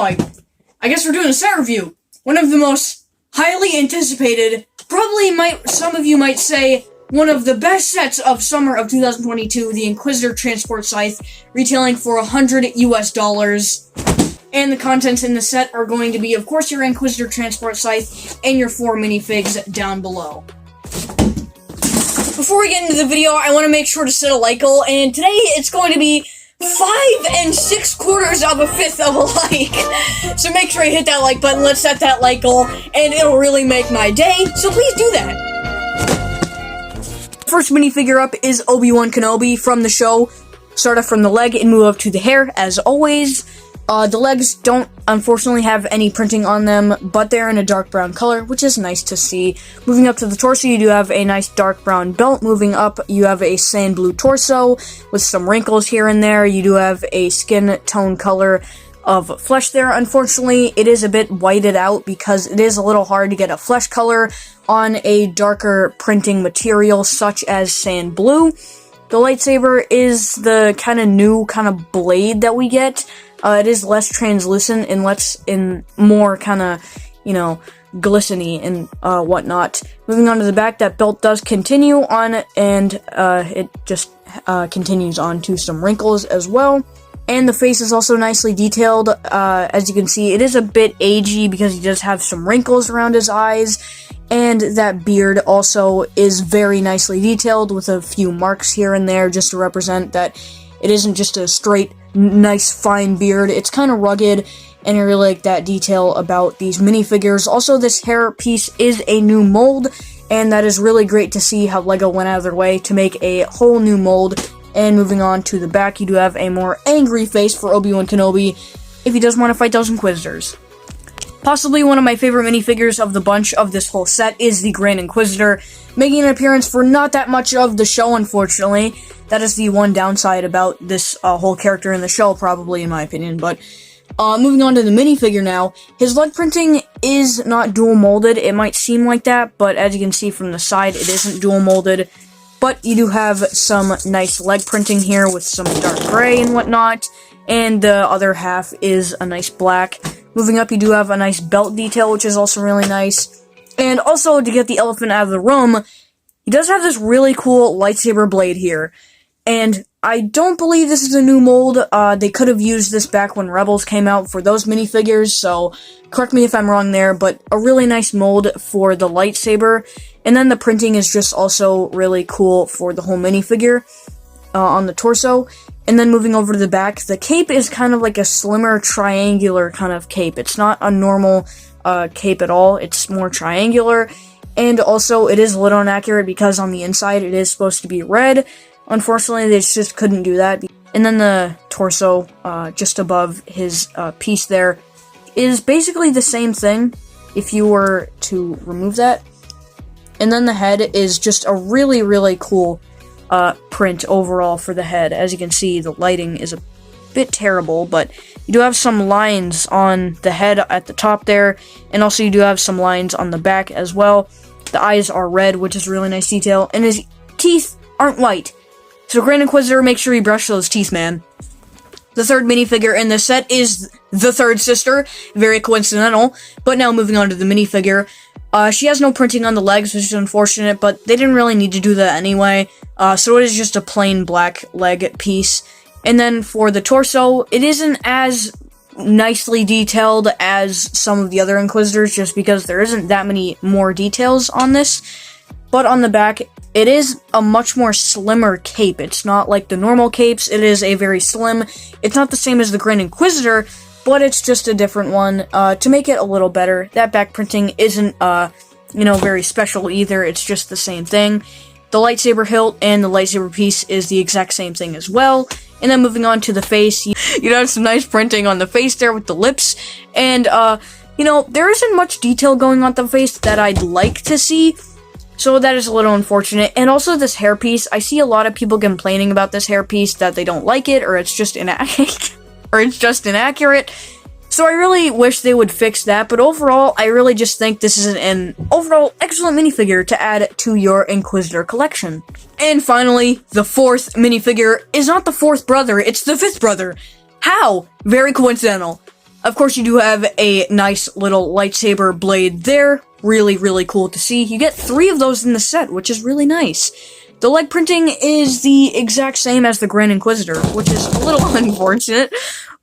Oh, I guess we're doing a set review. One of the most highly anticipated, some of you might say, one of the best sets of summer of 2022, the Inquisitor Transport Scythe, retailing for $100 US. And the contents in the set are going to be, of course, your Inquisitor Transport Scythe and your 4 minifigs down below. Before we get into the video, I want to make sure to set a like goal, and today it's going to be 5 6/4 of a fifth of a like. So make sure you hit that like button, let's set that like goal, and it'll really make my day, so please do that. First minifigure up is Obi-Wan Kenobi from the show. Start off from the leg and move up to the hair, as always. The legs don't, unfortunately, have any printing on them, but they're in a dark brown color, which is nice to see. Moving up to the torso, you do have a nice dark brown belt. Moving up, you have a sand blue torso with some wrinkles here and there. You do have a skin tone color of flesh there. Unfortunately, it is a bit whited out because it is a little hard to get a flesh color on a darker printing material such as sand blue. The lightsaber is the kind of new kind of blade that we get. It is less translucent and more kind of, glistening and whatnot. Moving on to the back, that belt does continue on, and it just continues on to some wrinkles as well. And the face is also nicely detailed. As you can see, it is a bit agey because he does have some wrinkles around his eyes. And that beard also is very nicely detailed with a few marks here and there just to represent that it isn't just a straight, nice, fine beard. It's kind of rugged, and I really like that detail about these minifigures. Also, this hair piece is a new mold, and that is really great to see how LEGO went out of their way to make a whole new mold. And moving on to the back, you do have a more angry face for Obi-Wan Kenobi if he does want to fight those Inquisitors. Possibly one of my favorite minifigures of the bunch of this whole set is the Grand Inquisitor, making an appearance for not that much of the show, unfortunately. That is the one downside about this whole character in the show, probably, in my opinion. But moving on to the minifigure now, his leg printing is not dual molded. It might seem like that, but as you can see from the side, it isn't dual molded. But you do have some nice leg printing here with some dark gray and whatnot, and the other half is a nice black. Moving up, you do have a nice belt detail, which is also really nice. And also, to get the elephant out of the room, he does have this really cool lightsaber blade here. And I don't believe this is a new mold. They could have used this back when Rebels came out for those minifigures, so correct me if I'm wrong there, but a really nice mold for the lightsaber. And then the printing is just also really cool for the whole minifigure on the torso. And then moving over to the back, the cape is kind of like a slimmer triangular kind of cape. It's not a normal cape at all. It's more triangular. And also, it is a little inaccurate because on the inside, it is supposed to be red. Unfortunately, they just couldn't do that. And then the torso, just above his piece there, is basically the same thing if you were to remove that. And then the head is just a really, really cool print overall for the head. As you can see, the lighting is a bit terrible, but you do have some lines on the head at the top there, and also you do have some lines on the back as well. The eyes are red, which is really nice detail, and his teeth aren't white. So Grand Inquisitor, make sure you brush those teeth, man. The third minifigure in this set is the third sister. Very coincidental. But now moving on to the minifigure. She has no printing on the legs, which is unfortunate, but they didn't really need to do that anyway. So it is just a plain black leg piece. And then for the torso, it isn't as nicely detailed as some of the other Inquisitors, just because there isn't that many more details on this. But on the back, it is a much more slimmer cape. It's not like the normal capes. It is a very slim. It's not the same as the Grand Inquisitor, but it's just a different one to make it a little better. That back printing isn't, very special either. It's just the same thing. The lightsaber hilt and the lightsaber piece is the exact same thing as well. And then moving on to the face, you have some nice printing on the face there with the lips. And, there isn't much detail going on the face that I'd like to see. So that is a little unfortunate. And also this hairpiece, I see a lot of people complaining about this hairpiece, that they don't like it, or it's just inaccurate. So I really wish they would fix that, but overall, I really just think this is an overall excellent minifigure to add to your Inquisitor collection. And finally, the fourth minifigure is not the fourth brother, it's the fifth brother. How? Very coincidental. Of course, you do have a nice little lightsaber blade there. Really, really cool to see. You get 3 of those in the set, which is really nice. The leg printing is the exact same as the Grand Inquisitor, which is a little unfortunate.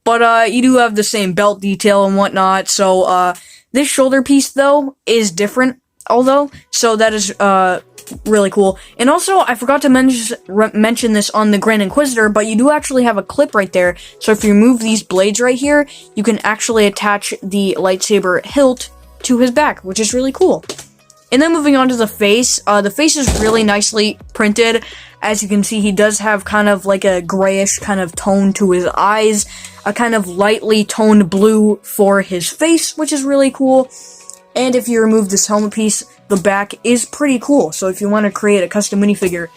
But you do have the same belt detail and whatnot. So this shoulder piece, though, is different, so that is really cool. And also, I forgot to mention this on the Grand Inquisitor, but you do actually have a clip right there. So if you remove these blades right here, you can actually attach the lightsaber hilt to his back, which is really cool. And then moving on to the face is really nicely printed. As you can see, he does have kind of like a grayish kind of tone to his eyes, a kind of lightly toned blue for his face, which is really cool. And if you remove this helmet piece, the back is pretty cool. So if you want to create a custom minifigure,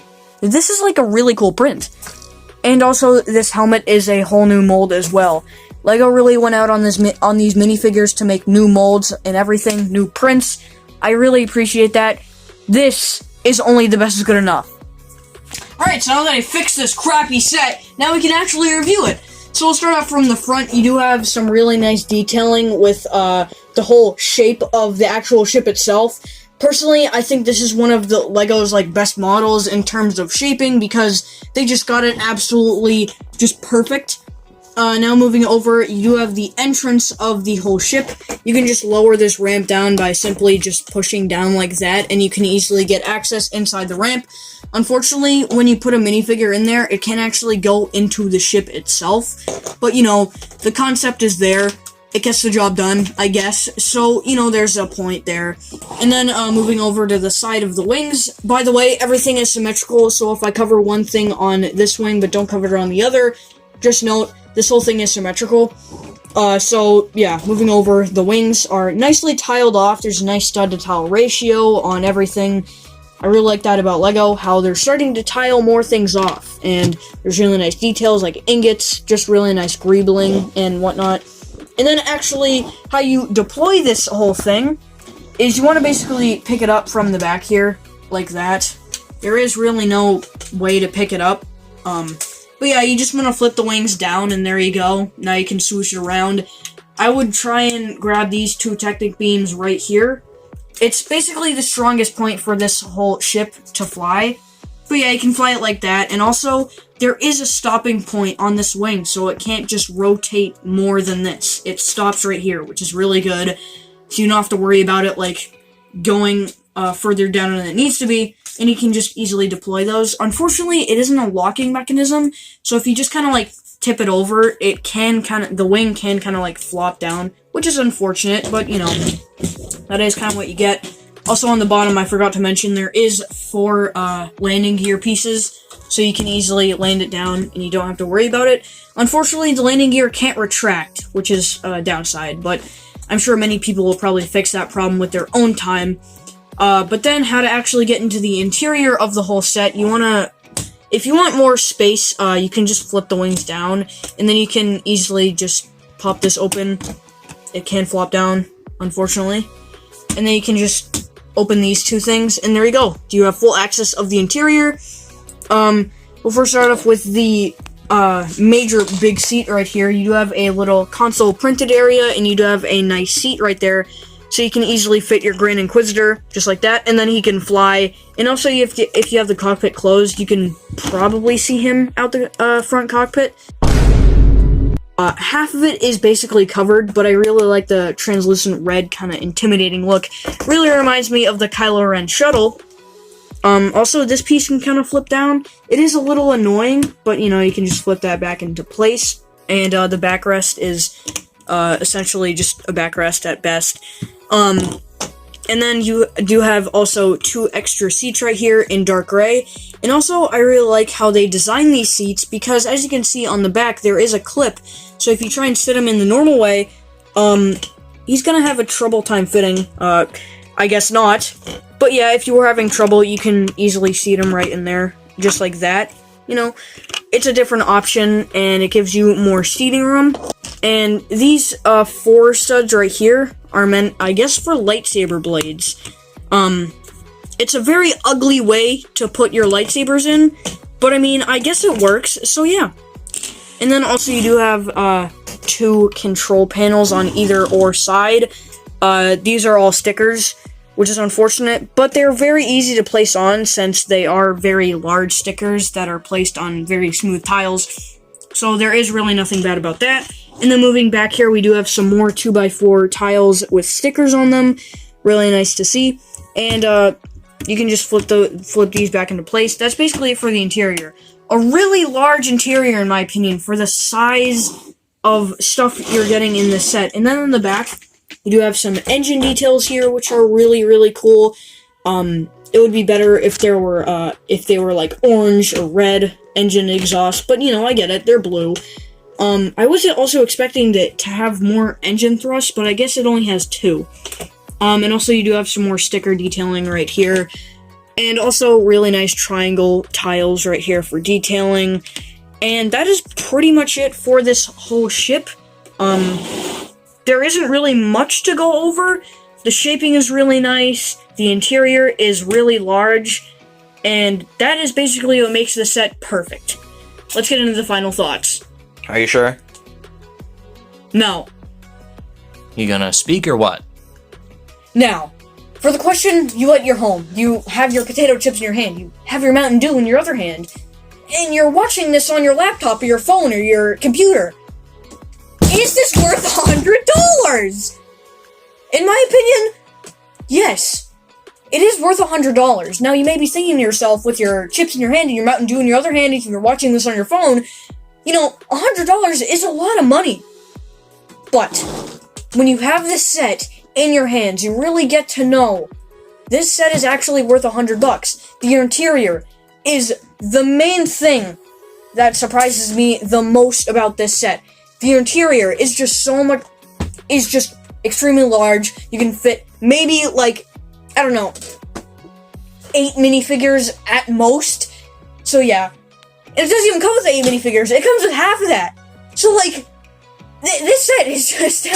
this is like a really cool print. And also, this helmet is a whole new mold as well. LEGO really went out on these minifigures to make new molds and everything, new prints. I really appreciate that. This is only the best is good enough. Alright, so now that I fixed this crappy set, now we can actually review it. So we'll start off from the front. You do have some really nice detailing with the whole shape of the actual ship itself. Personally, I think this is one of the LEGO's best models in terms of shaping because they just got it absolutely just perfect. Now moving over, you do have the entrance of the whole ship. You can just lower this ramp down by simply just pushing down like that, and you can easily get access inside the ramp. Unfortunately, when you put a minifigure in there, it can't actually go into the ship itself. But, the concept is there. It gets the job done, I guess. So, there's a point there. And then, moving over to the side of the wings. By the way, everything is symmetrical, so if I cover one thing on this wing but don't cover it on the other, just note, this whole thing is symmetrical. So, yeah, moving over, the wings are nicely tiled off. There's a nice stud-to-tile ratio on everything. I really like that about LEGO, how they're starting to tile more things off. And there's really nice details like ingots, just really nice greebling and whatnot. And then actually, how you deploy this whole thing is you want to basically pick it up from the back here, like that. There is really no way to pick it up. But yeah, you just want to flip the wings down, and there you go. Now you can swoosh it around. I would try and grab these 2 Technic beams right here. It's basically the strongest point for this whole ship to fly. But yeah, you can fly it like that. And also, there is a stopping point on this wing, so it can't just rotate more than this. It stops right here, which is really good. So you don't have to worry about it, going further down than it needs to be. And you can just easily deploy those. Unfortunately, it isn't a locking mechanism, so if you just kind of tip it over, it can the wing can kind of flop down, which is unfortunate, but that is kind of what you get. Also on the bottom, I forgot to mention, there is 4 landing gear pieces, so you can easily land it down and you don't have to worry about it. Unfortunately, the landing gear can't retract, which is a downside, but I'm sure many people will probably fix that problem with their own time. But then, how to actually get into the interior of the whole set, if you want more space, you can just flip the wings down, and then you can easily just pop this open. It can flop down, unfortunately. And then you can just open these 2 things, and there you go. You have full access of the interior. We'll first start off with the major big seat right here. You do have a little console printed area, and you do have a nice seat right there. So you can easily fit your Grand Inquisitor, just like that, and then he can fly. And also, if you have the cockpit closed, you can probably see him out the front cockpit. Half of it is basically covered, but I really like the translucent red kind of intimidating look. Really reminds me of the Kylo Ren shuttle. Also, this piece can kind of flip down. It is a little annoying, but you can just flip that back into place. And the backrest is essentially just a backrest at best. And then you do have also 2 extra seats right here in dark gray. And also, I really like how they design these seats because, as you can see on the back, there is a clip. So if you try and sit him in the normal way, he's gonna have a trouble time fitting. I guess not. But yeah, if you were having trouble, you can easily seat him right in there, just like that. It's a different option, and it gives you more seating room. And these 4 studs right here are meant, I guess, for lightsaber blades. It's a very ugly way to put your lightsabers in, but I mean, I guess it works, so yeah. And then also you do have 2 control panels on either or side. These are all stickers, which is unfortunate, but they're very easy to place on since they are very large stickers that are placed on very smooth tiles. So there is really nothing bad about that. And then moving back here, we do have some more 2x4 tiles with stickers on them. Really nice to see. And you can just flip these back into place. That's basically it for the interior. A really large interior, in my opinion, for the size of stuff you're getting in this set. And then on the back, we do have some engine details here, which are really, really cool. It would be better if they were like orange or red engine exhaust, but you know, I get it, they're blue. I was also expecting to have more engine thrust, but I guess it only has 2. And also you do have some more sticker detailing right here. And also really nice triangle tiles right here for detailing. And that is pretty much it for this whole ship. There isn't really much to go over. The shaping is really nice. The interior is really large. And that is basically what makes the set perfect. Let's get into the final thoughts. Are you sure? No. You gonna speak or what? Now, for the question, you at your home, you have your potato chips in your hand, you have your Mountain Dew in your other hand, and you're watching this on your laptop or your phone or your computer. Is this worth $100? In my opinion, yes. It is worth $100. Now, you may be thinking to yourself, with your chips in your hand and your Mountain Dew in your other hand, if you're watching this on your phone, you know, $100 is a lot of money. But when you have this set in your hands, you really get to know this set is actually worth $100. The interior is the main thing that surprises me the most about this set. The interior is just extremely large. You can fit maybe like, I don't know, 8 minifigures at most. So yeah, and it doesn't even come with 8 minifigures. It comes with half of that. So like, this set is just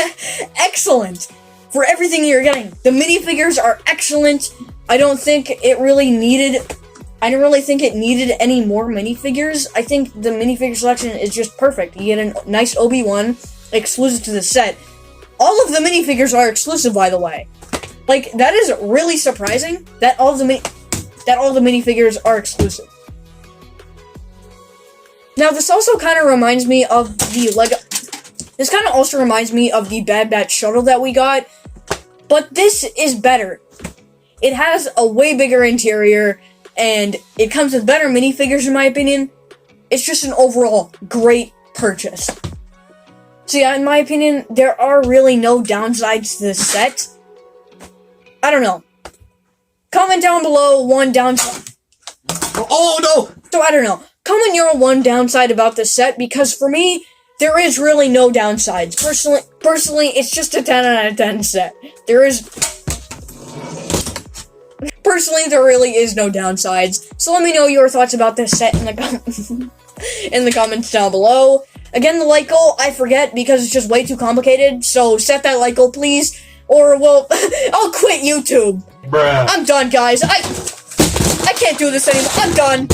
excellent for everything you're getting. The minifigures are excellent. I didn't really think it needed any more minifigures. I think the minifigure selection is just perfect. You get a nice Obi-Wan exclusive to the set. All of the minifigures are exclusive, by the way. Like, that is really surprising that all of the minifigures are exclusive. Now, this also kind of reminds me of the Lego. This kind of also reminds me of the Bad Batch shuttle that we got, but this is better. It has a way bigger interior, and it comes with better minifigures, in my opinion. It's just an overall great purchase. So yeah, in my opinion, there are really no downsides to this set. I don't know. Comment down below one downside. Oh no! So I don't know. Comment your one downside about this set, because for me, there is really no downsides. Personally, it's just a 10 out of 10 set. Personally, there really is no downsides. So let me know your thoughts about this set in the comments down below. Again, the like goal, I forget because it's just way too complicated. So set that like goal, please, or well, I'll quit YouTube. Bruh. I'm done, guys. I can't do this anymore. I'm done.